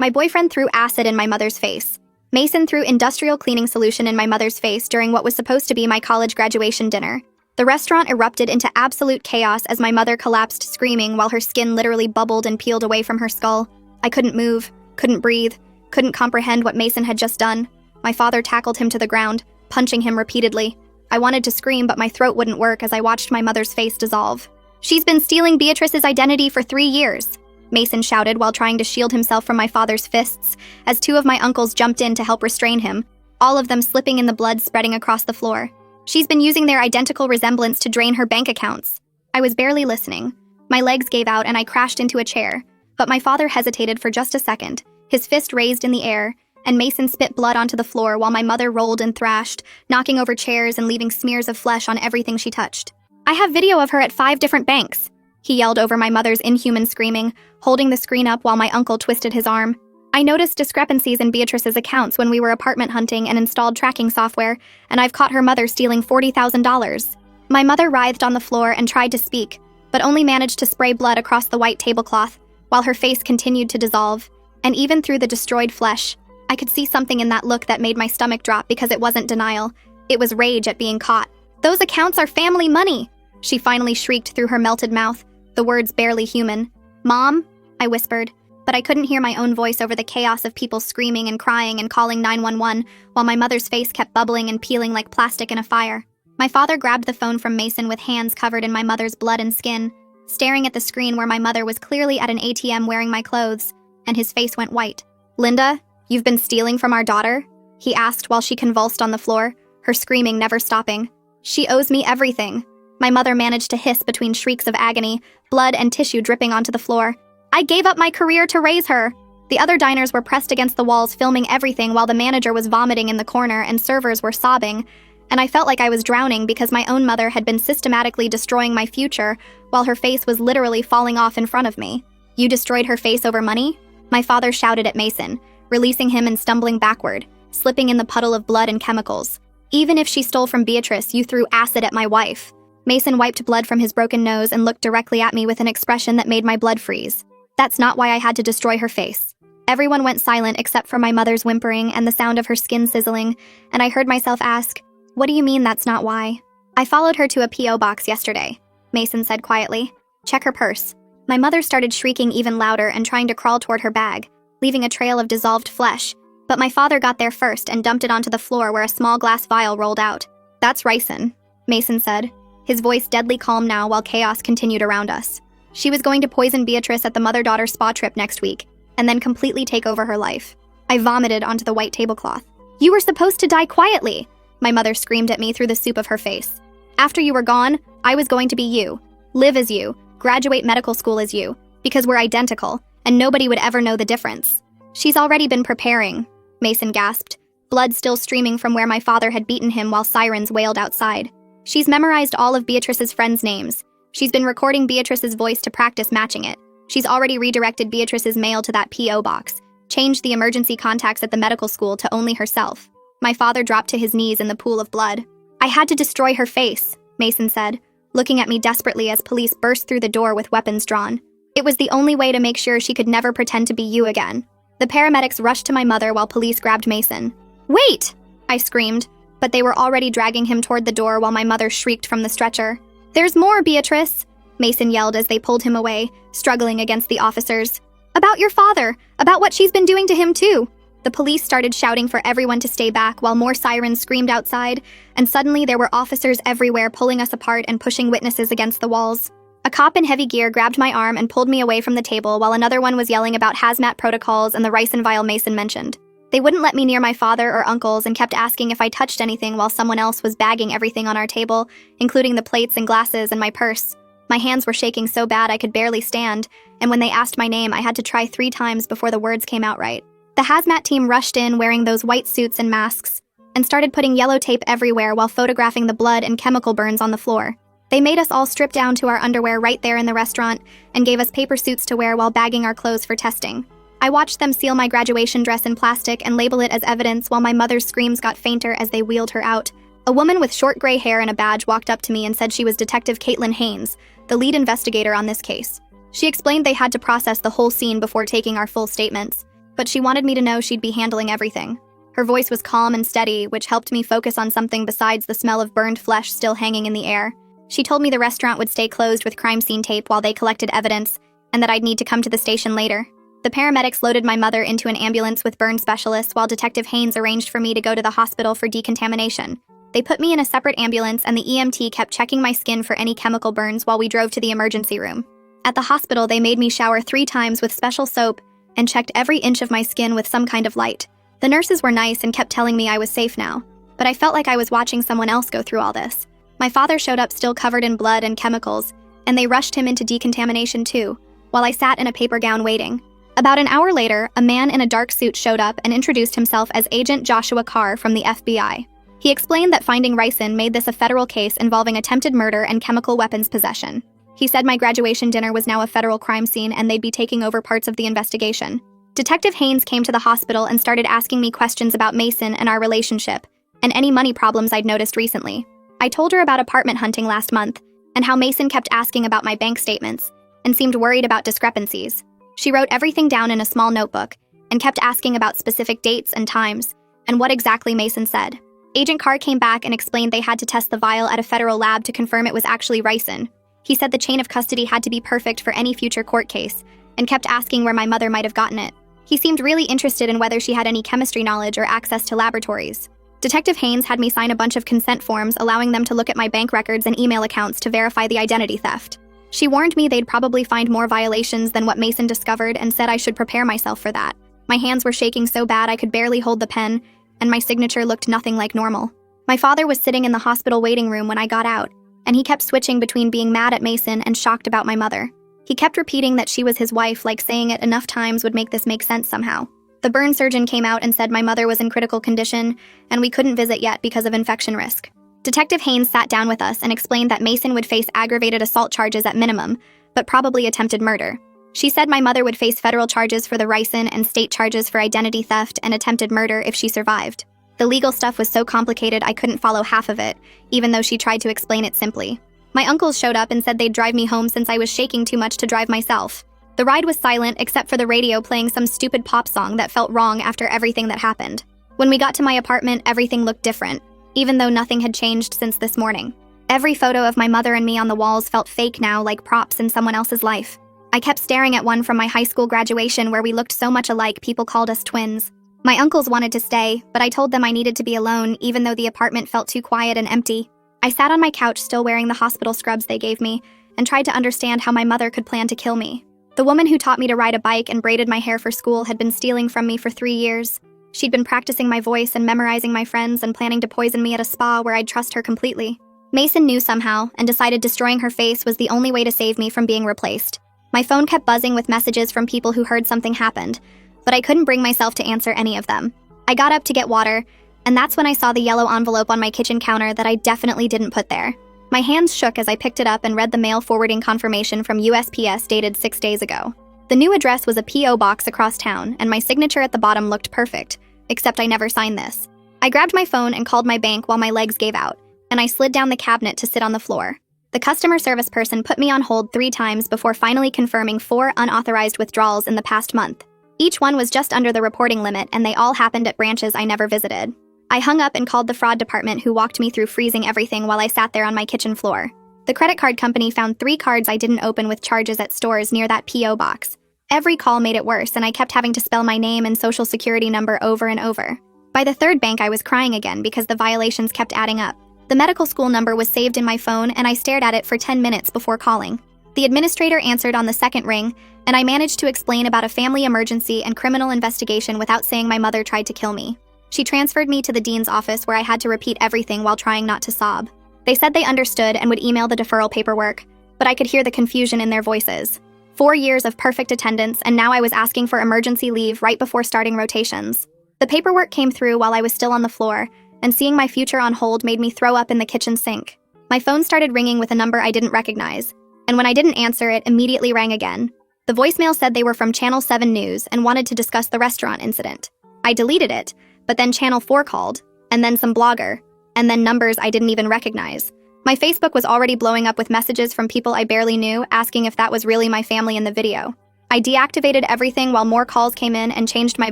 My boyfriend threw acid in my mother's face. Mason threw industrial cleaning solution in my mother's face during what was supposed to be my college graduation dinner. The restaurant erupted into absolute chaos as my mother collapsed screaming while her skin literally bubbled and peeled away from her skull. I couldn't move, couldn't breathe, couldn't comprehend what Mason had just done. My father tackled him to the ground, punching him repeatedly. I wanted to scream, but my throat wouldn't work as I watched my mother's face dissolve. "She's been stealing Beatrice's identity for 3 years," Mason shouted while trying to shield himself from my father's fists, as 2 of my uncles jumped in to help restrain him, all of them slipping in the blood spreading across the floor. "She's been using their identical resemblance to drain her bank accounts." I was barely listening. My legs gave out and I crashed into a chair, but my father hesitated for just a second, his fist raised in the air, and Mason spit blood onto the floor while my mother rolled and thrashed, knocking over chairs and leaving smears of flesh on everything she touched. "I have video of her at 5 different banks," he yelled over my mother's inhuman screaming, holding the screen up while my uncle twisted his arm. "I noticed discrepancies in Beatrice's accounts when we were apartment hunting and installed tracking software, and I've caught her mother stealing $40,000. My mother writhed on the floor and tried to speak, but only managed to spray blood across the white tablecloth, while her face continued to dissolve. And even through the destroyed flesh, I could see something in that look that made my stomach drop because it wasn't denial. It was rage at being caught. "Those accounts are family money!" she finally shrieked through her melted mouth, the words barely human. "Mom?" I whispered, but I couldn't hear my own voice over the chaos of people screaming and crying and calling 911 while my mother's face kept bubbling and peeling like plastic in a fire. My father grabbed the phone from Mason with hands covered in my mother's blood and skin, staring at the screen where my mother was clearly at an ATM wearing my clothes, and his face went white. "Linda, you've been stealing from our daughter?" he asked while she convulsed on the floor, her screaming never stopping. "She owes me everything." My mother managed to hiss between shrieks of agony, blood and tissue dripping onto the floor. "I gave up my career to raise her." The other diners were pressed against the walls filming everything while the manager was vomiting in the corner and servers were sobbing, and I felt like I was drowning because my own mother had been systematically destroying my future while her face was literally falling off in front of me. "You destroyed her face over money?" My father shouted at Mason, releasing him and stumbling backward, slipping in the puddle of blood and chemicals. "Even if she stole from Beatrice, you threw acid at my wife." Mason wiped blood from his broken nose and looked directly at me with an expression that made my blood freeze. "That's not why I had to destroy her face." Everyone went silent except for my mother's whimpering and the sound of her skin sizzling, and I heard myself ask, "What do you mean that's not why?" "I followed her to a P.O. box yesterday," Mason said quietly. "Check her purse." My mother started shrieking even louder and trying to crawl toward her bag, leaving a trail of dissolved flesh, but my father got there first and dumped it onto the floor where a small glass vial rolled out. "That's ricin," Mason said, his voice deadly calm now while chaos continued around us. "She was going to poison Beatrice at the mother-daughter spa trip next week, and then completely take over her life." I vomited onto the white tablecloth. "You were supposed to die quietly," my mother screamed at me through the soup of her face. "After you were gone, I was going to be you, live as you, graduate medical school as you, because we're identical, and nobody would ever know the difference." "She's already been preparing," Mason gasped, blood still streaming from where my father had beaten him while sirens wailed outside. "She's memorized all of Beatrice's friends' names. She's been recording Beatrice's voice to practice matching it. She's already redirected Beatrice's mail to that P.O. box, changed the emergency contacts at the medical school to only herself." My father dropped to his knees in the pool of blood. "I had to destroy her face," Mason said, looking at me desperately as police burst through the door with weapons drawn. "It was the only way to make sure she could never pretend to be you again." The paramedics rushed to my mother while police grabbed Mason. "Wait!" I screamed, but they were already dragging him toward the door while my mother shrieked from the stretcher. "There's more, Beatrice!" Mason yelled as they pulled him away, struggling against the officers. "About your father! About what she's been doing to him, too!" The police started shouting for everyone to stay back while more sirens screamed outside, and suddenly there were officers everywhere pulling us apart and pushing witnesses against the walls. A cop in heavy gear grabbed my arm and pulled me away from the table while another one was yelling about hazmat protocols and the ricin vial Mason mentioned. They wouldn't let me near my father or uncles and kept asking if I touched anything while someone else was bagging everything on our table, including the plates and glasses and my purse. My hands were shaking so bad I could barely stand, and when they asked my name, I had to try 3 times before the words came out right. The hazmat team rushed in wearing those white suits and masks, and started putting yellow tape everywhere while photographing the blood and chemical burns on the floor. They made us all strip down to our underwear right there in the restaurant and gave us paper suits to wear while bagging our clothes for testing. I watched them seal my graduation dress in plastic and label it as evidence while my mother's screams got fainter as they wheeled her out. A woman with short gray hair and a badge walked up to me and said she was Detective Caitlin Haynes, the lead investigator on this case. She explained they had to process the whole scene before taking our full statements. but she wanted me to know she'd be handling everything. Her voice was calm and steady, which helped me focus on something besides the smell of burned flesh still hanging in the air. She told me the restaurant would stay closed with crime scene tape while they collected evidence, and that I'd need to come to the station later. The paramedics loaded my mother into an ambulance with burn specialists while Detective Haynes arranged for me to go to the hospital for decontamination. They put me in a separate ambulance, and the EMT kept checking my skin for any chemical burns while we drove to the emergency room. At the hospital, they made me shower 3 times with special soap and checked every inch of my skin with some kind of light. The nurses were nice and kept telling me I was safe now, but I felt like I was watching someone else go through all this. My father showed up still covered in blood and chemicals, and they rushed him into decontamination too, while I sat in a paper gown waiting. About an hour later, a man in a dark suit showed up and introduced himself as Agent Joshua Carr from the FBI. He explained that finding ricin made this a federal case involving attempted murder and chemical weapons possession. He said my graduation dinner was now a federal crime scene and they'd be taking over parts of the investigation. Detective Haynes came to the hospital and started asking me questions about Mason and our relationship, and any money problems I'd noticed recently. I told her about apartment hunting last month, and how Mason kept asking about my bank statements, and seemed worried about discrepancies. She wrote everything down in a small notebook, and kept asking about specific dates and times, and what exactly Mason said. Agent Carr came back and explained they had to test the vial at a federal lab to confirm it was actually ricin. He said the chain of custody had to be perfect for any future court case, and kept asking where my mother might have gotten it. He seemed really interested in whether she had any chemistry knowledge or access to laboratories. Detective Haynes had me sign a bunch of consent forms allowing them to look at my bank records and email accounts to verify the identity theft. She warned me they'd probably find more violations than what Mason discovered and said I should prepare myself for that. My hands were shaking so bad I could barely hold the pen, and my signature looked nothing like normal. My father was sitting in the hospital waiting room when I got out, and he kept switching between being mad at Mason and shocked about my mother. He kept repeating that she was his wife, like saying it enough times would make this make sense somehow. The burn surgeon came out and said my mother was in critical condition, and we couldn't visit yet because of infection risk. Detective Haynes sat down with us and explained that Mason would face aggravated assault charges at minimum, but probably attempted murder. She said my mother would face federal charges for the ricin and state charges for identity theft and attempted murder if she survived. The legal stuff was so complicated I couldn't follow half of it, even though she tried to explain it simply. My uncles showed up and said they'd drive me home since I was shaking too much to drive myself. The ride was silent except for the radio playing some stupid pop song that felt wrong after everything that happened. When we got to my apartment, everything looked different, even though nothing had changed since this morning. Every photo of my mother and me on the walls felt fake now, like props in someone else's life. I kept staring at one from my high school graduation where we looked so much alike people called us twins. My uncles wanted to stay, but I told them I needed to be alone even though the apartment felt too quiet and empty. I sat on my couch still wearing the hospital scrubs they gave me and tried to understand how my mother could plan to kill me. The woman who taught me to ride a bike and braided my hair for school had been stealing from me for 3 years. She'd been practicing my voice and memorizing my friends and planning to poison me at a spa where I'd trust her completely. Mason knew somehow and decided destroying her face was the only way to save me from being replaced. My phone kept buzzing with messages from people who heard something happened, but I couldn't bring myself to answer any of them. I got up to get water, and that's when I saw the yellow envelope on my kitchen counter that I definitely didn't put there. My hands shook as I picked it up and read the mail forwarding confirmation from USPS dated 6 days ago. The new address was a P.O. box across town, and my signature at the bottom looked perfect, except I never signed this. I grabbed my phone and called my bank while my legs gave out, and I slid down the cabinet to sit on the floor. The customer service person put me on hold 3 times before finally confirming 4 unauthorized withdrawals in the past month. Each one was just under the reporting limit, and they all happened at branches I never visited. I hung up and called the fraud department, who walked me through freezing everything while I sat there on my kitchen floor. The credit card company found 3 cards I didn't open with charges at stores near that P.O. box. Every call made it worse, and I kept having to spell my name and social security number over and over. By the 3rd bank, I was crying again because the violations kept adding up. The medical school number was saved in my phone, and I stared at it for 10 minutes before calling. The administrator answered on the 2nd ring, and I managed to explain about a family emergency and criminal investigation without saying my mother tried to kill me. She transferred me to the dean's office where I had to repeat everything while trying not to sob. They said they understood and would email the deferral paperwork, but I could hear the confusion in their voices. 4 years of perfect attendance, and now I was asking for emergency leave right before starting rotations. The paperwork came through while I was still on the floor, and seeing my future on hold made me throw up in the kitchen sink. My phone started ringing with a number I didn't recognize, and when I didn't answer, it immediately rang again. The voicemail said they were from Channel 7 News and wanted to discuss the restaurant incident. I deleted it, but then Channel 4 called, and then some blogger, and then numbers I didn't even recognize. My Facebook was already blowing up with messages from people I barely knew asking if that was really my family in the video. I deactivated everything while more calls came in and changed my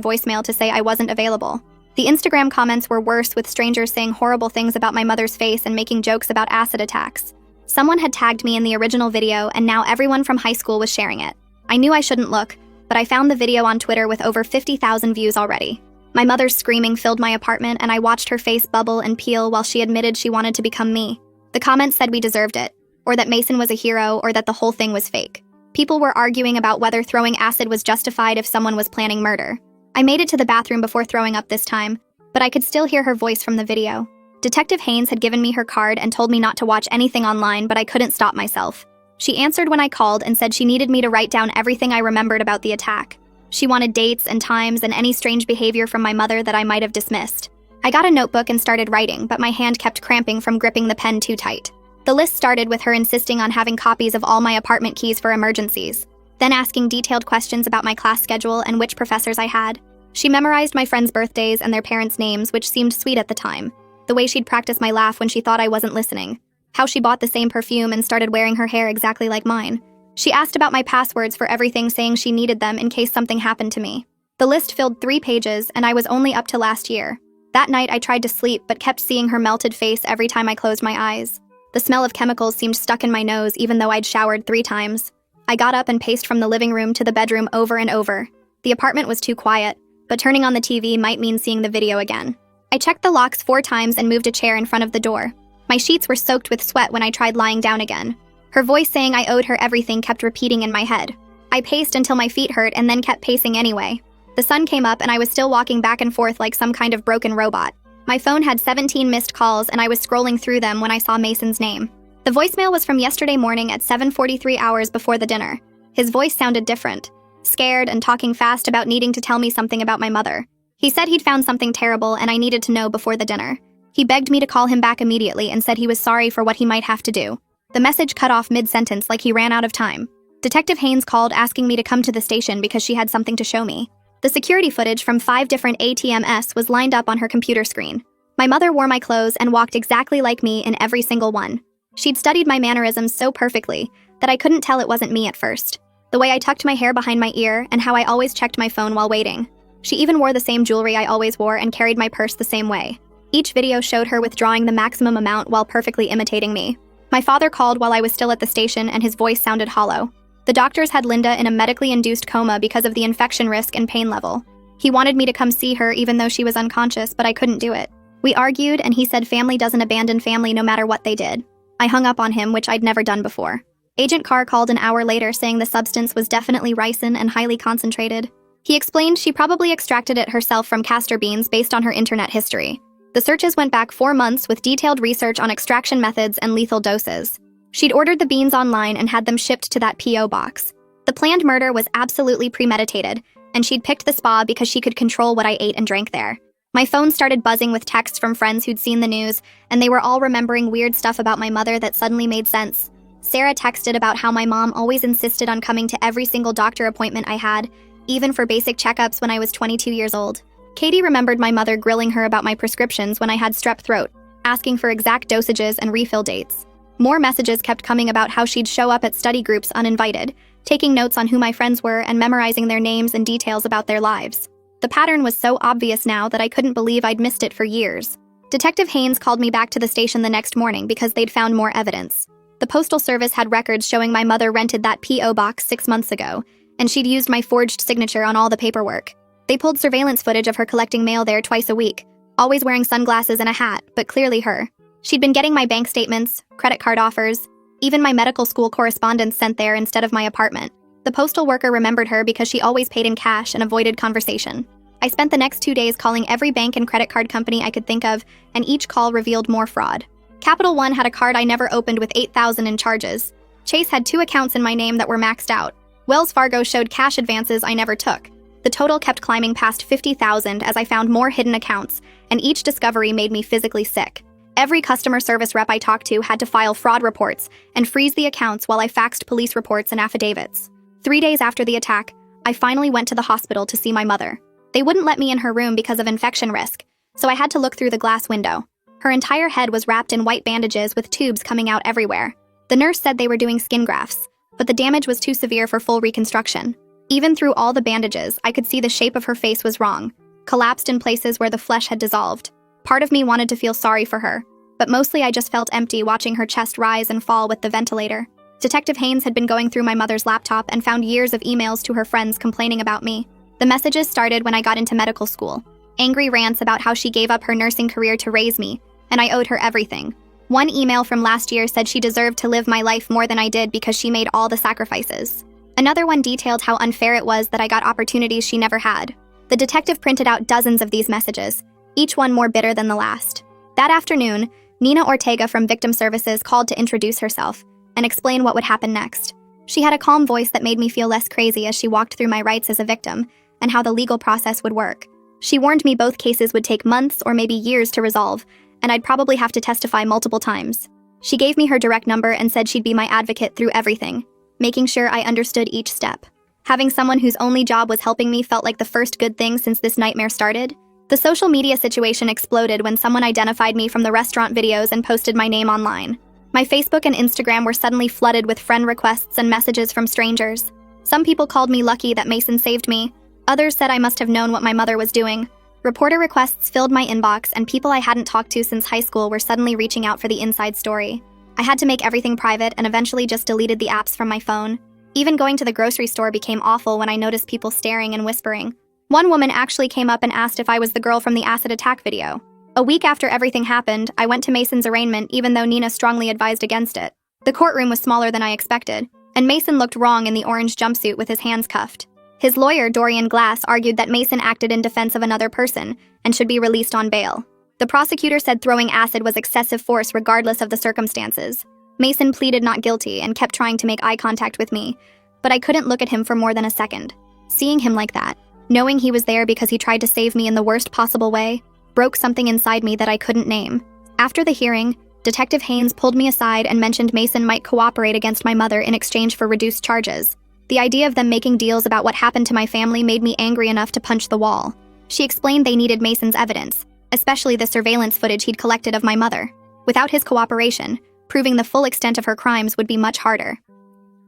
voicemail to say I wasn't available. The Instagram comments were worse, with strangers saying horrible things about my mother's face and making jokes about acid attacks. Someone had tagged me in the original video, and now everyone from high school was sharing it. I knew I shouldn't look, but I found the video on Twitter with over 50,000 views already. My mother's screaming filled my apartment, and I watched her face bubble and peel while she admitted she wanted to become me. The comments said we deserved it, or that Mason was a hero, or that the whole thing was fake. People were arguing about whether throwing acid was justified if someone was planning murder. I made it to the bathroom before throwing up this time, but I could still hear her voice from the video. Detective Haynes had given me her card and told me not to watch anything online, but I couldn't stop myself. She answered when I called and said she needed me to write down everything I remembered about the attack. She wanted dates and times and any strange behavior from my mother that I might have dismissed. I got a notebook and started writing, but my hand kept cramping from gripping the pen too tight. The list started with her insisting on having copies of all my apartment keys for emergencies, then asking detailed questions about my class schedule and which professors I had. She memorized my friends' birthdays and their parents' names, which seemed sweet at the time. The way she'd practice my laugh when she thought I wasn't listening. How she bought the same perfume and started wearing her hair exactly like mine. She asked about my passwords for everything, saying she needed them in case something happened to me. The list filled 3 pages, and I was only up to last year. That night, I tried to sleep, but kept seeing her melted face every time I closed my eyes. The smell of chemicals seemed stuck in my nose, even though I'd showered 3 times. I got up and paced from the living room to the bedroom over and over. The apartment was too quiet, but turning on the TV might mean seeing the video again. I checked the locks 4 times and moved a chair in front of the door. My sheets were soaked with sweat when I tried lying down again. Her voice saying I owed her everything kept repeating in my head. I paced until my feet hurt and then kept pacing anyway. The sun came up and I was still walking back and forth like some kind of broken robot. My phone had 17 missed calls and I was scrolling through them when I saw Mason's name. The voicemail was from yesterday morning at 7:43 hours before the dinner. His voice sounded different, scared and talking fast about needing to tell me something about my mother. He said he'd found something terrible and I needed to know before the dinner. He begged me to call him back immediately and said he was sorry for what he might have to do. The message cut off mid-sentence like he ran out of time. Detective Haynes called asking me to come to the station because she had something to show me. The security footage from 5 different ATMs was lined up on her computer screen. My mother wore my clothes and walked exactly like me in every single one. She'd studied my mannerisms so perfectly that I couldn't tell it wasn't me at first. The way I tucked my hair behind my ear and how I always checked my phone while waiting. She even wore the same jewelry I always wore and carried my purse the same way. Each video showed her withdrawing the maximum amount while perfectly imitating me. My father called while I was still at the station and his voice sounded hollow. The doctors had Linda in a medically induced coma because of the infection risk and pain level. He wanted me to come see her even though she was unconscious, but I couldn't do it. We argued and he said family doesn't abandon family no matter what they did. I hung up on him, which I'd never done before. Agent Carr called an hour later saying the substance was definitely ricin and highly concentrated. He explained she probably extracted it herself from castor beans based on her internet history. The searches went back 4 months with detailed research on extraction methods and lethal doses. She'd ordered the beans online and had them shipped to that P.O. box. The planned murder was absolutely premeditated, and she'd picked the spa because she could control what I ate and drank there. My phone started buzzing with texts from friends who'd seen the news, and they were all remembering weird stuff about my mother that suddenly made sense. Sarah texted about how my mom always insisted on coming to every single doctor appointment I had, even for basic checkups when I was 22 years old. Katie remembered my mother grilling her about my prescriptions when I had strep throat, asking for exact dosages and refill dates. More messages kept coming about how she'd show up at study groups uninvited, taking notes on who my friends were and memorizing their names and details about their lives. The pattern was so obvious now that I couldn't believe I'd missed it for years. Detective Haynes called me back to the station the next morning because they'd found more evidence. The Postal Service had records showing my mother rented that P.O. box 6 months ago, and she'd used my forged signature on all the paperwork. They pulled surveillance footage of her collecting mail there twice a week, always wearing sunglasses and a hat, but clearly her. She'd been getting my bank statements, credit card offers, even my medical school correspondence sent there instead of my apartment. The postal worker remembered her because she always paid in cash and avoided conversation. I spent the next 2 days calling every bank and credit card company I could think of, and each call revealed more fraud. Capital One had a card I never opened with $8,000 in charges. Chase had 2 accounts in my name that were maxed out. Wells Fargo showed cash advances I never took. The total kept climbing past $50,000 as I found more hidden accounts, and each discovery made me physically sick. Every customer service rep I talked to had to file fraud reports and freeze the accounts while I faxed police reports and affidavits. 3 days after the attack, I finally went to the hospital to see my mother. They wouldn't let me in her room because of infection risk, so I had to look through the glass window. Her entire head was wrapped in white bandages with tubes coming out everywhere. The nurse said they were doing skin grafts, but the damage was too severe for full reconstruction. Even through all the bandages, I could see the shape of her face was wrong, collapsed in places where the flesh had dissolved. Part of me wanted to feel sorry for her, but mostly I just felt empty watching her chest rise and fall with the ventilator. Detective Haynes had been going through my mother's laptop and found years of emails to her friends complaining about me. The messages started when I got into medical school. Angry rants about how she gave up her nursing career to raise me, and I owed her everything. One email from last year said she deserved to live my life more than I did because she made all the sacrifices. Another one detailed how unfair it was that I got opportunities she never had. The detective printed out dozens of these messages, each one more bitter than the last. That afternoon, Nina Ortega from Victim Services called to introduce herself and explain what would happen next. She had a calm voice that made me feel less crazy as she walked through my rights as a victim and how the legal process would work. She warned me both cases would take months or maybe years to resolve, and I'd probably have to testify multiple times. She gave me her direct number and said she'd be my advocate through everything, making sure I understood each step. Having someone whose only job was helping me felt like the first good thing since this nightmare started. The social media situation exploded when someone identified me from the restaurant videos and posted my name online. My Facebook and Instagram were suddenly flooded with friend requests and messages from strangers. Some people called me lucky that Mason saved me. Others said I must have known what my mother was doing. Reporter requests filled my inbox, and people I hadn't talked to since high school were suddenly reaching out for the inside story. I had to make everything private and eventually just deleted the apps from my phone. Even going to the grocery store became awful when I noticed people staring and whispering. One woman actually came up and asked if I was the girl from the acid attack video. A week after everything happened, I went to Mason's arraignment even though Nina strongly advised against it. The courtroom was smaller than I expected, and Mason looked wrong in the orange jumpsuit with his hands cuffed. His lawyer, Dorian Glass, argued that Mason acted in defense of another person and should be released on bail. The prosecutor said throwing acid was excessive force regardless of the circumstances. Mason pleaded not guilty and kept trying to make eye contact with me, but I couldn't look at him for more than a second. Seeing him like that, knowing he was there because he tried to save me in the worst possible way, broke something inside me that I couldn't name. After the hearing, Detective Haynes pulled me aside and mentioned Mason might cooperate against my mother in exchange for reduced charges. The idea of them making deals about what happened to my family made me angry enough to punch the wall. She explained they needed Mason's evidence, especially the surveillance footage he'd collected of my mother. Without his cooperation, proving the full extent of her crimes would be much harder.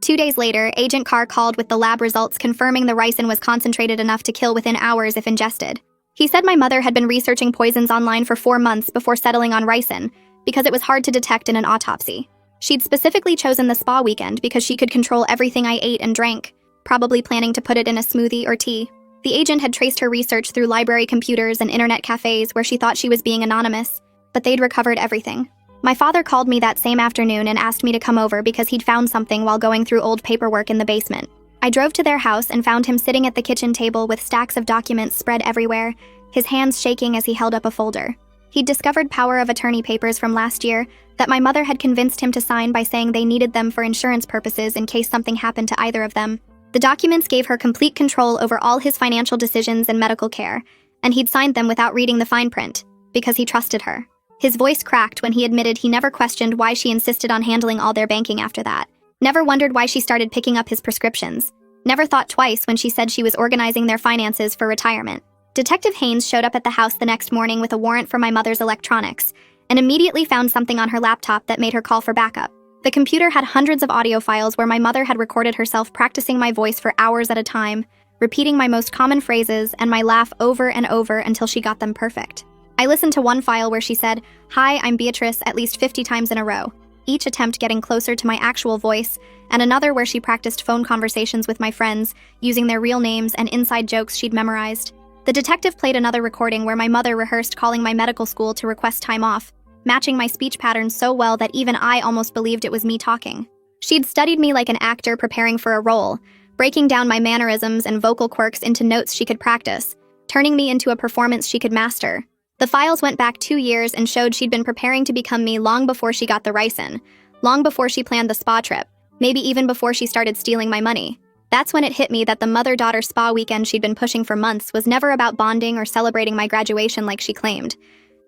2 days later, Agent Carr called with the lab results confirming the ricin was concentrated enough to kill within hours if ingested. He said my mother had been researching poisons online for 4 months before settling on ricin because it was hard to detect in an autopsy. She'd specifically chosen the spa weekend because she could control everything I ate and drank, probably planning to put it in a smoothie or tea. The agent had traced her research through library computers and internet cafes where she thought she was being anonymous, but they'd recovered everything. My father called me that same afternoon and asked me to come over because he'd found something while going through old paperwork in the basement. I drove to their house and found him sitting at the kitchen table with stacks of documents spread everywhere, his hands shaking as he held up a folder. He'd discovered power of attorney papers from last year that my mother had convinced him to sign by saying they needed them for insurance purposes in case something happened to either of them. The documents gave her complete control over all his financial decisions and medical care, and he'd signed them without reading the fine print, because he trusted her. His voice cracked when he admitted he never questioned why she insisted on handling all their banking after that. Never wondered why she started picking up his prescriptions. Never thought twice when she said she was organizing their finances for retirement. Detective Haynes showed up at the house the next morning with a warrant for my mother's electronics, and immediately found something on her laptop that made her call for backup. The computer had hundreds of audio files where my mother had recorded herself practicing my voice for hours at a time, repeating my most common phrases and my laugh over and over until she got them perfect. I listened to one file where she said, "Hi, I'm Beatrice," at least 50 times in a row, each attempt getting closer to my actual voice, and another where she practiced phone conversations with my friends, using their real names and inside jokes she'd memorized. The detective played another recording where my mother rehearsed calling my medical school to request time off, matching my speech patterns so well that even I almost believed it was me talking. She'd studied me like an actor preparing for a role, breaking down my mannerisms and vocal quirks into notes she could practice, turning me into a performance she could master. The files went back 2 years and showed she'd been preparing to become me long before she got the ricin, long before she planned the spa trip, maybe even before she started stealing my money. That's when it hit me that the mother-daughter spa weekend she'd been pushing for months was never about bonding or celebrating my graduation like she claimed.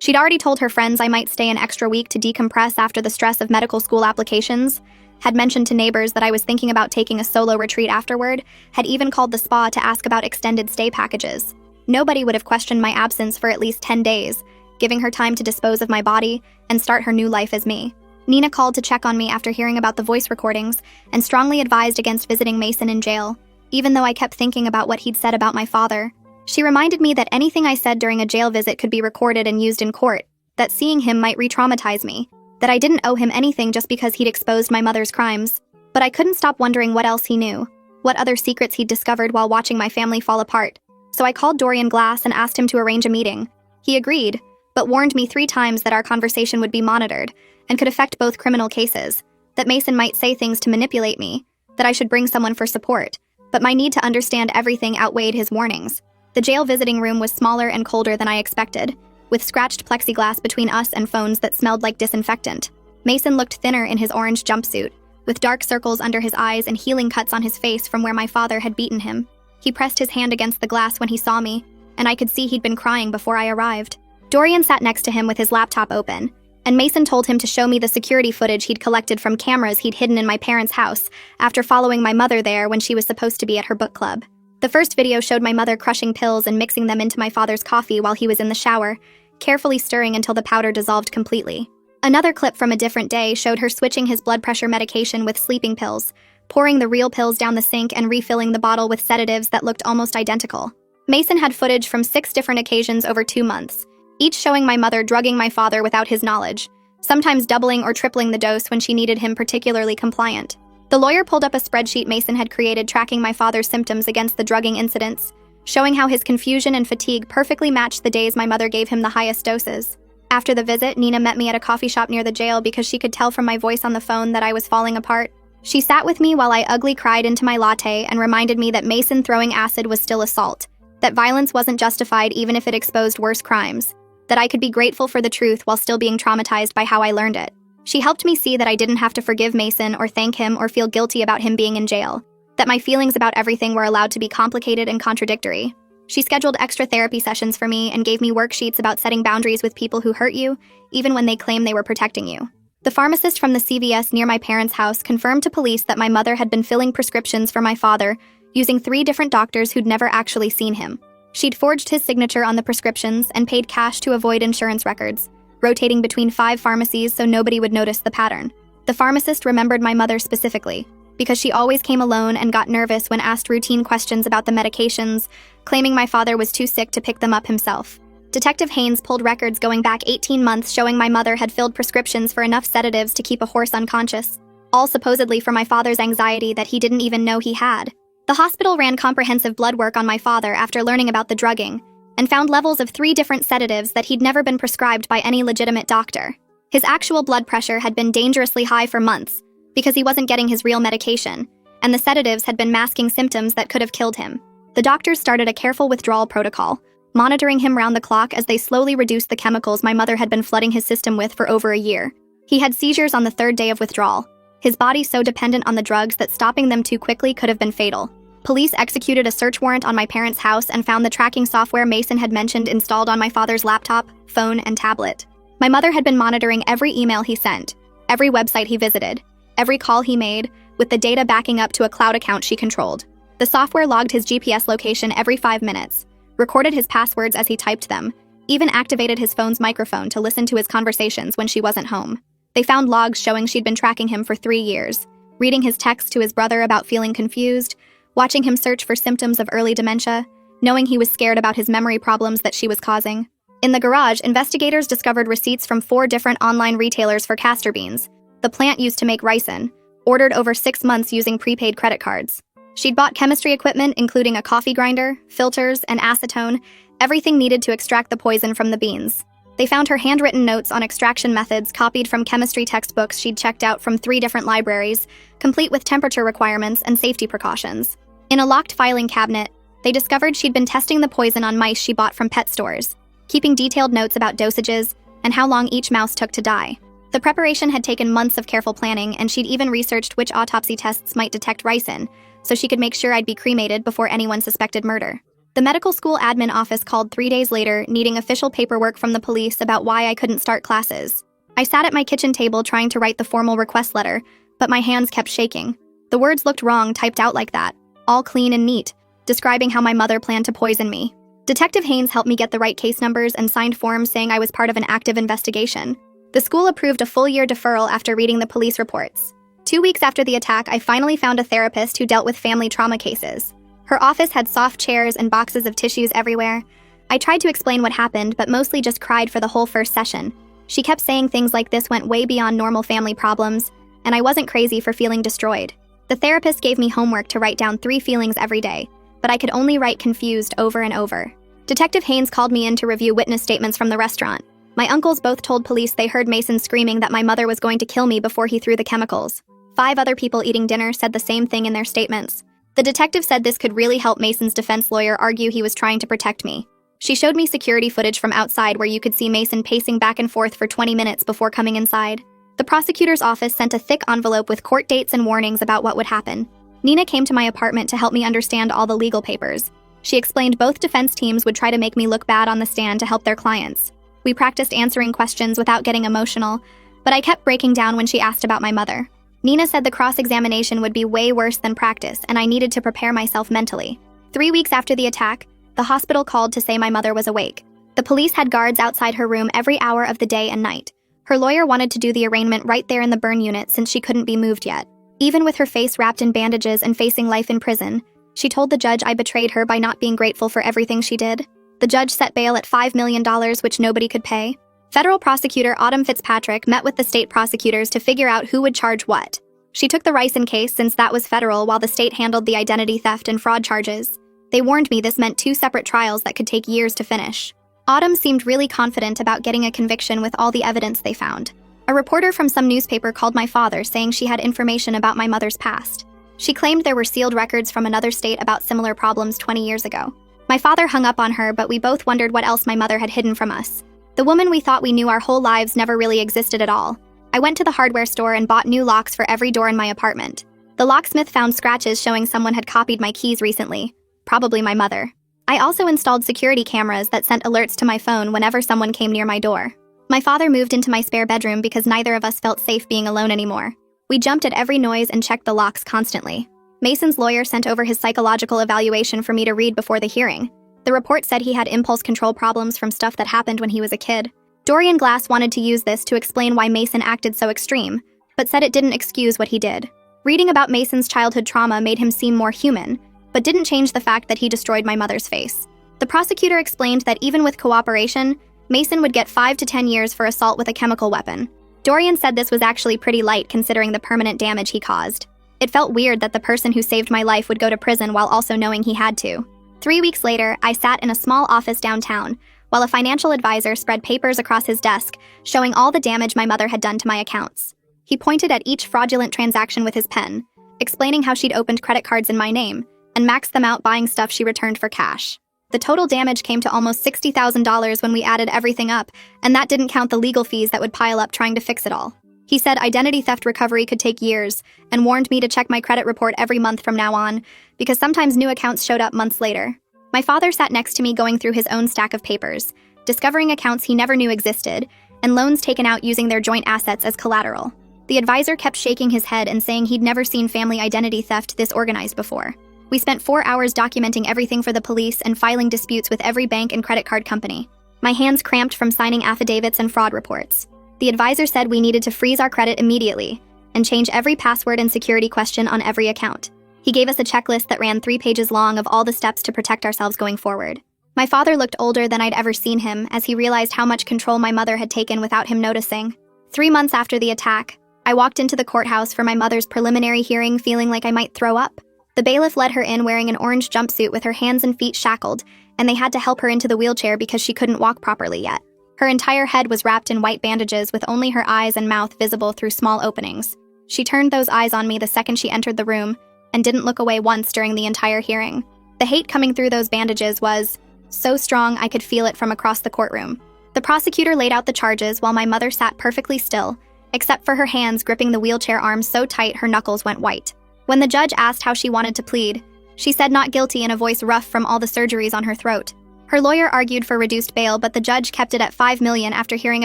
She'd already told her friends I might stay an extra week to decompress after the stress of medical school applications, had mentioned to neighbors that I was thinking about taking a solo retreat afterward, had even called the spa to ask about extended stay packages. Nobody would have questioned my absence for at least 10 days, giving her time to dispose of my body and start her new life as me. Nina called to check on me after hearing about the voice recordings and strongly advised against visiting Mason in jail. even though I kept thinking about what he'd said about my father. She reminded me that anything I said during a jail visit could be recorded and used in court, that seeing him might re-traumatize me, that I didn't owe him anything just because he'd exposed my mother's crimes. But I couldn't stop wondering what else he knew, what other secrets he'd discovered while watching my family fall apart. So I called Dorian Glass and asked him to arrange a meeting. He agreed, but warned me 3 times that our conversation would be monitored and could affect both criminal cases, that Mason might say things to manipulate me, that I should bring someone for support, but my need to understand everything outweighed his warnings. The jail visiting room was smaller and colder than I expected, with scratched plexiglass between us and phones that smelled like disinfectant. Mason looked thinner in his orange jumpsuit, with dark circles under his eyes and healing cuts on his face from where my father had beaten him. He pressed his hand against the glass when he saw me, and I could see he'd been crying before I arrived. Dorian sat next to him with his laptop open, and Mason told him to show me the security footage he'd collected from cameras he'd hidden in my parents' house after following my mother there when she was supposed to be at her book club. The first video showed my mother crushing pills and mixing them into my father's coffee while he was in the shower, carefully stirring until the powder dissolved completely. Another clip from a different day showed her switching his blood pressure medication with sleeping pills, pouring the real pills down the sink and refilling the bottle with sedatives that looked almost identical. Mason had footage from 6 different occasions over 2 months, each showing my mother drugging my father without his knowledge, sometimes doubling or tripling the dose when she needed him particularly compliant. The lawyer pulled up a spreadsheet Mason had created tracking my father's symptoms against the drugging incidents, showing how his confusion and fatigue perfectly matched the days my mother gave him the highest doses. After the visit, Nina met me at a coffee shop near the jail because she could tell from my voice on the phone that I was falling apart. She sat with me while I ugly cried into my latte and reminded me that Mason throwing acid was still assault, that violence wasn't justified even if it exposed worse crimes, that I could be grateful for the truth while still being traumatized by how I learned it. She helped me see that I didn't have to forgive Mason or thank him or feel guilty about him being in jail, that my feelings about everything were allowed to be complicated and contradictory. She scheduled extra therapy sessions for me and gave me worksheets about setting boundaries with people who hurt you, even when they claim they were protecting you. The pharmacist from the CVS near my parents' house confirmed to police that my mother had been filling prescriptions for my father using 3 different doctors who'd never actually seen him. She'd forged his signature on the prescriptions and paid cash to avoid insurance records, rotating between 5 pharmacies so nobody would notice the pattern. The pharmacist remembered my mother specifically, because she always came alone and got nervous when asked routine questions about the medications, claiming my father was too sick to pick them up himself. Detective Haynes pulled records going back 18 months showing my mother had filled prescriptions for enough sedatives to keep a horse unconscious, all supposedly for my father's anxiety that he didn't even know he had. The hospital ran comprehensive blood work on my father after learning about the drugging, and found levels of 3 different sedatives that he'd never been prescribed by any legitimate doctor. His actual blood pressure had been dangerously high for months, because he wasn't getting his real medication, and the sedatives had been masking symptoms that could have killed him. The doctors started a careful withdrawal protocol, monitoring him round the clock as they slowly reduced the chemicals my mother had been flooding his system with for over a year. He had seizures on the 3rd day of withdrawal, his body so dependent on the drugs that stopping them too quickly could have been fatal. Police executed a search warrant on my parents' house and found the tracking software Mason had mentioned installed on my father's laptop, phone, and tablet. My mother had been monitoring every email he sent, every website he visited, every call he made, with the data backing up to a cloud account she controlled. The software logged his GPS location every 5 minutes, recorded his passwords as he typed them, even activated his phone's microphone to listen to his conversations when she wasn't home. They found logs showing she'd been tracking him for 3 years, reading his texts to his brother about feeling confused, watching him search for symptoms of early dementia, knowing he was scared about his memory problems that she was causing. In the garage, investigators discovered receipts from 4 different online retailers for castor beans, the plant used to make ricin, ordered over 6 months using prepaid credit cards. She'd bought chemistry equipment including a coffee grinder, filters, and acetone, everything needed to extract the poison from the beans. They found her handwritten notes on extraction methods copied from chemistry textbooks she'd checked out from 3 different libraries, complete with temperature requirements and safety precautions. In a locked filing cabinet, they discovered she'd been testing the poison on mice she bought from pet stores, keeping detailed notes about dosages and how long each mouse took to die. The preparation had taken months of careful planning, and she'd even researched which autopsy tests might detect ricin, so she could make sure I'd be cremated before anyone suspected murder. The medical school admin office called 3 days later, needing official paperwork from the police about why I couldn't start classes. I sat at my kitchen table trying to write the formal request letter, but my hands kept shaking. The words looked wrong typed out like that, all clean and neat, describing how my mother planned to poison me. Detective Haynes helped me get the right case numbers and signed forms saying I was part of an active investigation. The school approved a full-year deferral after reading the police reports. 2 weeks after the attack, I finally found a therapist who dealt with family trauma cases. Her office had soft chairs and boxes of tissues everywhere. I tried to explain what happened, but mostly just cried for the whole first session. She kept saying things like this went way beyond normal family problems, and I wasn't crazy for feeling destroyed. The therapist gave me homework to write down 3 feelings every day, but I could only write confused over and over. Detective Haynes called me in to review witness statements from the restaurant. My uncles both told police they heard Mason screaming that my mother was going to kill me before he threw the chemicals. 5 other people eating dinner said the same thing in their statements. The detective said this could really help Mason's defense lawyer argue he was trying to protect me. She showed me security footage from outside where you could see Mason pacing back and forth for 20 minutes before coming inside. The prosecutor's office sent a thick envelope with court dates and warnings about what would happen. Nina came to my apartment to help me understand all the legal papers. She explained both defense teams would try to make me look bad on the stand to help their clients. We practiced answering questions without getting emotional, but I kept breaking down when she asked about my mother. Nina said the cross-examination would be way worse than practice, and I needed to prepare myself mentally. 3 weeks after the attack, the hospital called to say my mother was awake. The police had guards outside her room every hour of the day and night. Her lawyer wanted to do the arraignment right there in the burn unit since she couldn't be moved yet. Even with her face wrapped in bandages and facing life in prison, she told the judge I betrayed her by not being grateful for everything she did. The judge set bail at $5 million, which nobody could pay. Federal prosecutor Autumn Fitzpatrick met with the state prosecutors to figure out who would charge what. She took the ricin case since that was federal while the state handled the identity theft and fraud charges. They warned me this meant 2 separate trials that could take years to finish. Autumn seemed really confident about getting a conviction with all the evidence they found. A reporter from some newspaper called my father saying she had information about my mother's past. She claimed there were sealed records from another state about similar problems 20 years ago. My father hung up on her, but we both wondered what else my mother had hidden from us. The woman we thought we knew our whole lives never really existed at all. I went to the hardware store and bought new locks for every door in my apartment. The locksmith found scratches showing someone had copied my keys recently, probably my mother. I also installed security cameras that sent alerts to my phone whenever someone came near my door. My father moved into my spare bedroom because neither of us felt safe being alone anymore. We jumped at every noise and checked the locks constantly. Mason's lawyer sent over his psychological evaluation for me to read before the hearing. The report said he had impulse control problems from stuff that happened when he was a kid. Dorian Glass wanted to use this to explain why Mason acted so extreme, but said it didn't excuse what he did. Reading about Mason's childhood trauma made him seem more human, but didn't change the fact that he destroyed my mother's face. The prosecutor explained that even with cooperation, Mason would get 5 to 10 years for assault with a chemical weapon. Dorian said this was actually pretty light considering the permanent damage he caused. It felt weird that the person who saved my life would go to prison while also knowing he had to. 3 weeks later, I sat in a small office downtown, while a financial advisor spread papers across his desk showing all the damage my mother had done to my accounts. He pointed at each fraudulent transaction with his pen, explaining how she'd opened credit cards in my name and maxed them out buying stuff she returned for cash. The total damage came to almost $60,000 when we added everything up, and that didn't count the legal fees that would pile up trying to fix it all. He said identity theft recovery could take years and warned me to check my credit report every month from now on because sometimes new accounts showed up months later. My father sat next to me going through his own stack of papers, discovering accounts he never knew existed, and loans taken out using their joint assets as collateral. The advisor kept shaking his head and saying he'd never seen family identity theft this organized before. We spent 4 hours documenting everything for the police and filing disputes with every bank and credit card company. My hands cramped from signing affidavits and fraud reports. The advisor said we needed to freeze our credit immediately and change every password and security question on every account. He gave us a checklist that ran 3 pages long of all the steps to protect ourselves going forward. My father looked older than I'd ever seen him as he realized how much control my mother had taken without him noticing. 3 months after the attack, I walked into the courthouse for my mother's preliminary hearing feeling like I might throw up. The bailiff led her in wearing an orange jumpsuit with her hands and feet shackled, and they had to help her into the wheelchair because she couldn't walk properly yet. Her entire head was wrapped in white bandages with only her eyes and mouth visible through small openings. She turned those eyes on me the second she entered the room and didn't look away once during the entire hearing. The hate coming through those bandages was so strong I could feel it from across the courtroom. The prosecutor laid out the charges while my mother sat perfectly still, except for her hands gripping the wheelchair arms so tight her knuckles went white. When the judge asked how she wanted to plead, she said not guilty in a voice rough from all the surgeries on her throat. Her lawyer argued for reduced bail, but the judge kept it at $5 million after hearing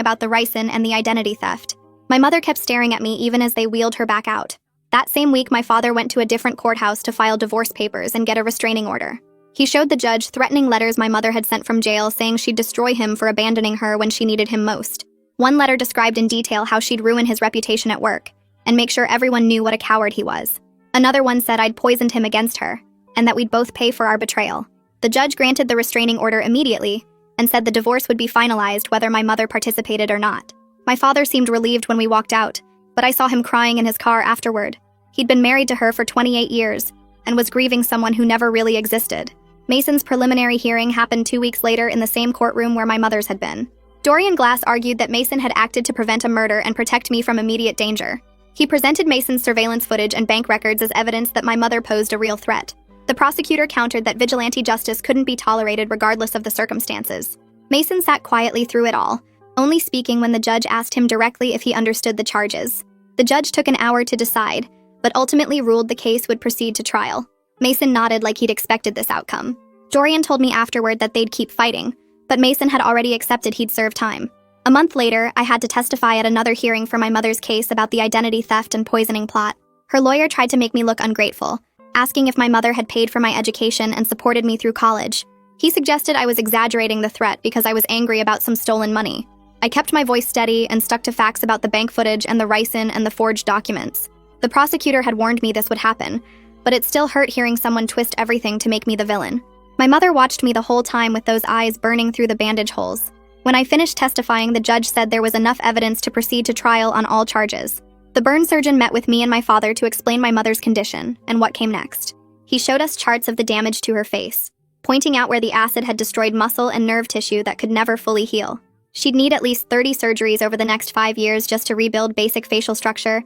about the ricin and the identity theft. My mother kept staring at me even as they wheeled her back out. That same week, my father went to a different courthouse to file divorce papers and get a restraining order. He showed the judge threatening letters my mother had sent from jail saying she'd destroy him for abandoning her when she needed him most. One letter described in detail how she'd ruin his reputation at work and make sure everyone knew what a coward he was. Another one said I'd poisoned him against her. and that we'd both pay for our betrayal. The judge granted the restraining order immediately and said the divorce would be finalized whether my mother participated or not. My father seemed relieved when we walked out, but I saw him crying in his car afterward. He'd been married to her for 28 years and was grieving someone who never really existed. Mason's preliminary hearing happened 2 weeks later in the same courtroom where my mother's had been. Dorian Glass argued that Mason had acted to prevent a murder and protect me from immediate danger. He presented Mason's surveillance footage and bank records as evidence that my mother posed a real threat. The prosecutor countered that vigilante justice couldn't be tolerated regardless of the circumstances. Mason sat quietly through it all, only speaking when the judge asked him directly if he understood the charges. The judge took an hour to decide, but ultimately ruled the case would proceed to trial. Mason nodded like he'd expected this outcome. Dorian told me afterward that they'd keep fighting, but Mason had already accepted he'd serve time. A month later, I had to testify at another hearing for my mother's case about the identity theft and poisoning plot. Her lawyer tried to make me look ungrateful, asking if my mother had paid for my education and supported me through college. He suggested I was exaggerating the threat because I was angry about some stolen money. I kept my voice steady and stuck to facts about the bank footage and the ricin and the forged documents. The prosecutor had warned me this would happen, but it still hurt hearing someone twist everything to make me the villain. My mother watched me the whole time with those eyes burning through the bandage holes. When I finished testifying, the judge said there was enough evidence to proceed to trial on all charges. The burn surgeon met with me and my father to explain my mother's condition and what came next. He showed us charts of the damage to her face, pointing out where the acid had destroyed muscle and nerve tissue that could never fully heal. She'd need at least 30 surgeries over the next 5 years just to rebuild basic facial structure.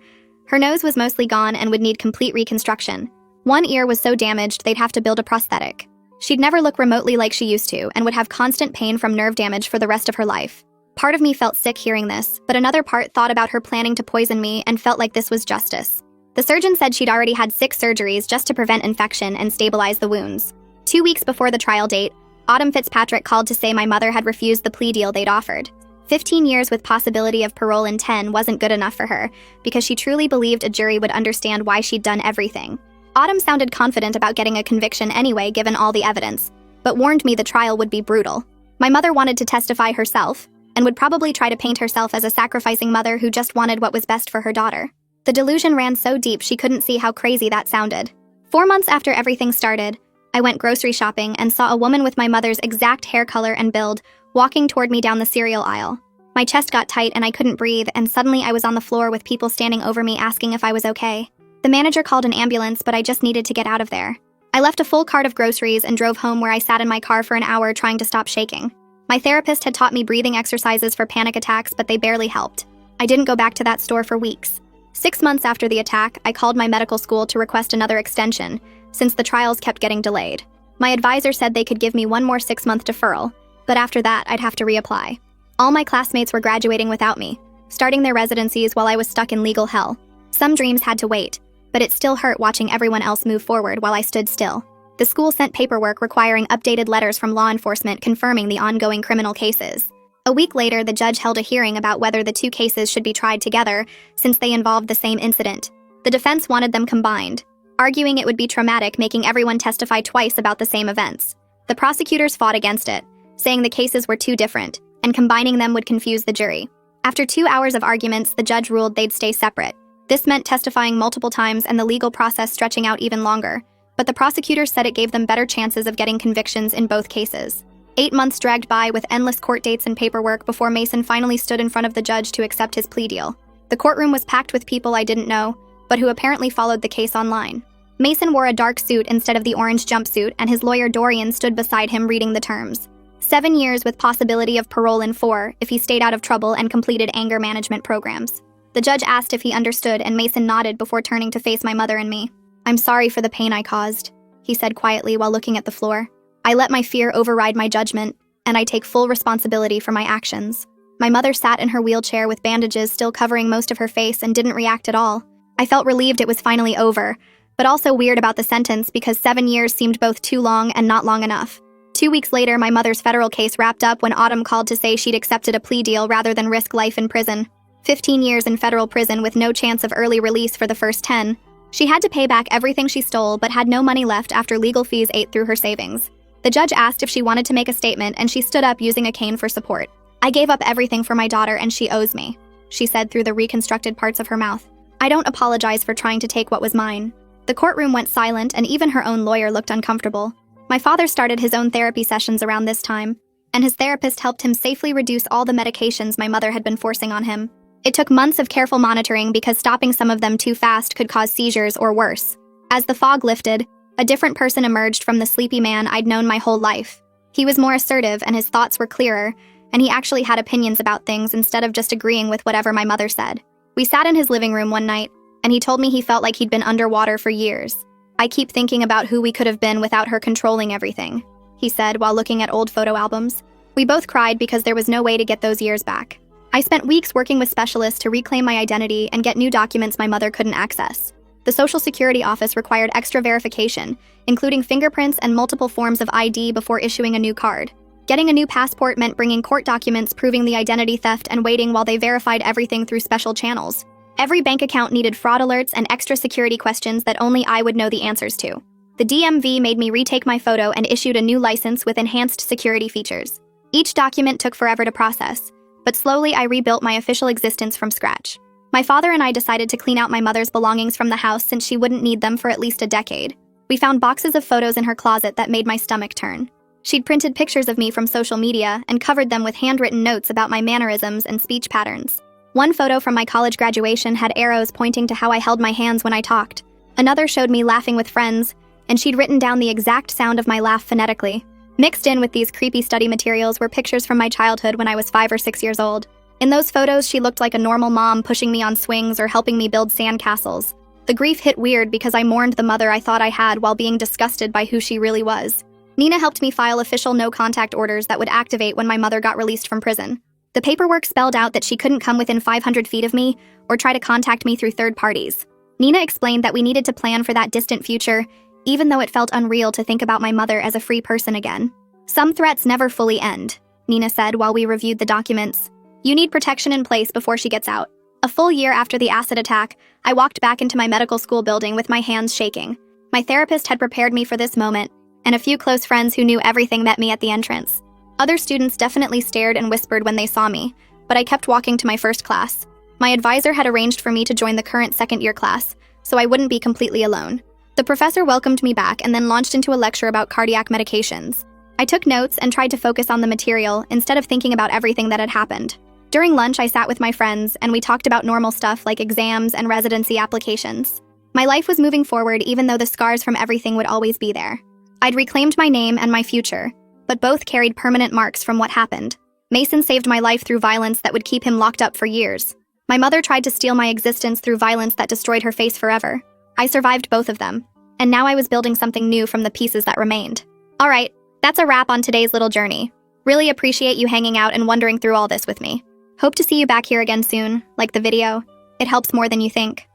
Her nose was mostly gone and would need complete reconstruction. One ear was so damaged they'd have to build a prosthetic. She'd never look remotely like she used to and would have constant pain from nerve damage for the rest of her life. Part of me felt sick hearing this, but another part thought about her planning to poison me and felt like this was justice. The surgeon said she'd already had 6 surgeries just to prevent infection and stabilize the wounds. 2 weeks before the trial date, Autumn Fitzpatrick called to say my mother had refused the plea deal they'd offered. 15 years with possibility of parole in 10 wasn't good enough for her, because she truly believed a jury would understand why she'd done everything. Autumn sounded confident about getting a conviction anyway given all the evidence, but warned me the trial would be brutal. My mother wanted to testify herself, and would probably try to paint herself as a sacrificing mother who just wanted what was best for her daughter. The delusion ran so deep she couldn't see how crazy that sounded. 4 months after everything started, I went grocery shopping and saw a woman with my mother's exact hair color and build walking toward me down the cereal aisle. My chest got tight and I couldn't breathe, and suddenly I was on the floor with people standing over me asking if I was okay. The manager called an ambulance, but I just needed to get out of there. I left a full cart of groceries and drove home, where I sat in my car for an hour trying to stop shaking. My therapist had taught me breathing exercises for panic attacks, but they barely helped. I didn't go back to that store for weeks. 6 months after the attack, I called my medical school to request another extension, since the trials kept getting delayed. My advisor said they could give me 1 more 6-month deferral, but after that, I'd have to reapply. All my classmates were graduating without me, starting their residencies while I was stuck in legal hell. Some dreams had to wait, but it still hurt watching everyone else move forward while I stood still. The school sent paperwork requiring updated letters from law enforcement confirming the ongoing criminal cases. A week later, the judge held a hearing about whether the 2 cases should be tried together, since they involved the same incident. The defense wanted them combined, arguing it would be traumatic making everyone testify twice about the same events. The prosecutors fought against it, saying the cases were too different, and combining them would confuse the jury. After 2 hours of arguments, the judge ruled they'd stay separate. This meant testifying multiple times and the legal process stretching out even longer, but the prosecutors said it gave them better chances of getting convictions in both cases. 8 months dragged by with endless court dates and paperwork before Mason finally stood in front of the judge to accept his plea deal. The courtroom was packed with people I didn't know, but who apparently followed the case online. Mason wore a dark suit instead of the orange jumpsuit, and his lawyer Dorian stood beside him reading the terms. 7 years with possibility of parole in 4 if he stayed out of trouble and completed anger management programs. The judge asked if he understood, and Mason nodded before turning to face my mother and me. "I'm sorry for the pain I caused," he said quietly while looking at the floor. "I let my fear override my judgment, and I take full responsibility for my actions." My mother sat in her wheelchair with bandages still covering most of her face and didn't react at all. I felt relieved it was finally over, but also weird about the sentence because 7 years seemed both too long and not long enough. 2 weeks later, my mother's federal case wrapped up when Autumn called to say she'd accepted a plea deal rather than risk life in prison. 15 years in federal prison with no chance of early release for the first 10. She had to pay back everything she stole but had no money left after legal fees ate through her savings. The judge asked if she wanted to make a statement, and she stood up using a cane for support. "I gave up everything for my daughter and she owes me," she said through the reconstructed parts of her mouth. "I don't apologize for trying to take what was mine. The courtroom went silent, and even her own lawyer looked uncomfortable. My father started his own therapy sessions around this time, and his therapist helped him safely reduce all the medications my mother had been forcing on him. It took months of careful monitoring because stopping some of them too fast could cause seizures or worse. As the fog lifted, a different person emerged from the sleepy man I'd known my whole life. He was more assertive and his thoughts were clearer, and he actually had opinions about things instead of just agreeing with whatever my mother said. We sat in his living room one night, and he told me he felt like he'd been underwater for years. "I keep thinking about who we could have been without her controlling everything," he said while looking at old photo albums. We both cried because there was no way to get those years back. I spent weeks working with specialists to reclaim my identity and get new documents my mother couldn't access. The Social Security office required extra verification, including fingerprints and multiple forms of ID before issuing a new card. Getting a new passport meant bringing court documents proving the identity theft and waiting while they verified everything through special channels. Every bank account needed fraud alerts and extra security questions that only I would know the answers to. The DMV made me retake my photo and issued a new license with enhanced security features. Each document took forever to process, but slowly I rebuilt my official existence from scratch. My father and I decided to clean out my mother's belongings from the house since she wouldn't need them for at least a decade. We found boxes of photos in her closet that made my stomach turn. She'd printed pictures of me from social media and covered them with handwritten notes about my mannerisms and speech patterns. One photo from my college graduation had arrows pointing to how I held my hands when I talked. Another showed me laughing with friends, and she'd written down the exact sound of my laugh phonetically. Mixed in with these creepy study materials were pictures from my childhood when I was 5 or 6 years old. In those photos, she looked like a normal mom pushing me on swings or helping me build sandcastles. The grief hit weird because I mourned the mother I thought I had while being disgusted by who she really was. Nina helped me file official no-contact orders that would activate when my mother got released from prison. The paperwork spelled out that she couldn't come within 500 feet of me or try to contact me through third parties. Nina explained that we needed to plan for that distant future, even though it felt unreal to think about my mother as a free person again. "Some threats never fully end," Nina said while we reviewed the documents. "You need protection in place before she gets out." A full year after the acid attack, I walked back into my medical school building with my hands shaking. My therapist had prepared me for this moment, and a few close friends who knew everything met me at the entrance. Other students definitely stared and whispered when they saw me, but I kept walking to my first class. My advisor had arranged for me to join the current second-year class, so I wouldn't be completely alone. The professor welcomed me back and then launched into a lecture about cardiac medications. I took notes and tried to focus on the material instead of thinking about everything that had happened. During lunch, I sat with my friends and we talked about normal stuff like exams and residency applications. My life was moving forward even though the scars from everything would always be there. I'd reclaimed my name and my future, but both carried permanent marks from what happened. Mason saved my life through violence that would keep him locked up for years. My mother tried to steal my existence through violence that destroyed her face forever. I survived both of them, and now I was building something new from the pieces that remained. All right, that's a wrap on today's little journey. Really appreciate you hanging out and wondering through all this with me. Hope to see you back here again soon. Like the video, it helps more than you think.